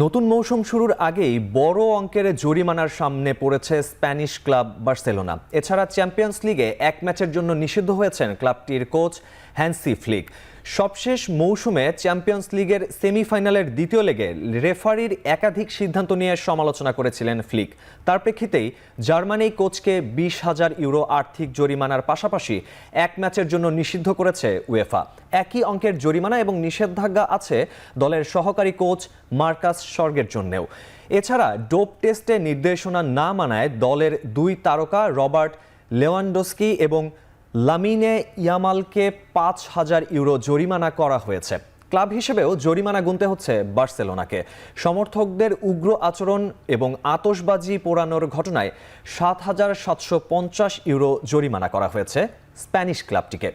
নতুন মৌসুম শুরুর আগেই বড় অঙ্কের জরিমানার সামনে পড়েছে স্প্যানিশ ক্লাব বার্সেলোনা। এছাড়া চ্যাম্পিয়ন্স লিগে এক ম্যাচের জন্য নিষিদ্ধ হয়েছেন ক্লাবটির কোচ হ্যান্সি ফ্লিক। সবশেষ মৌসুমে চ্যাম্পিয়ন্স লিগের সেমিফাইনালের দ্বিতীয় লেগে রেফারির একাধিক সিদ্ধান্ত নিয়ে সমালোচনা করেছিলেন ফ্লিক। তার প্রেক্ষিতেই জার্মানি কোচকে 20,000 ইউরো আর্থিক জরিমানার পাশাপাশি এক ম্যাচের জন্য নিষিদ্ধ করেছে উয়েফা। একই অঙ্কের জরিমানা এবং নিষেধাজ্ঞা আছে দলের সহকারী কোচ মার্কাস শর্গের জন্যও। এছাড়া ডোপ টেস্টে নির্দেশনা না মানায় দলের 2 তারকা রবার্ট লেভানডস্কি এবং লামিনে ইয়ামালকে 5,000 ইউরো জরিমানা করা হয়েছে। ক্লাব হিসেবেও জরিমানা গুনতে হচ্ছে বার্সেলোনাকে। সমর্থকদের উগ্র আচরণ এবং আতশবাজি পোড়ানোর ঘটনায় 7,750 ইউরো জরিমানা করা হয়েছে স্প্যানিশ ক্লাবটিকে।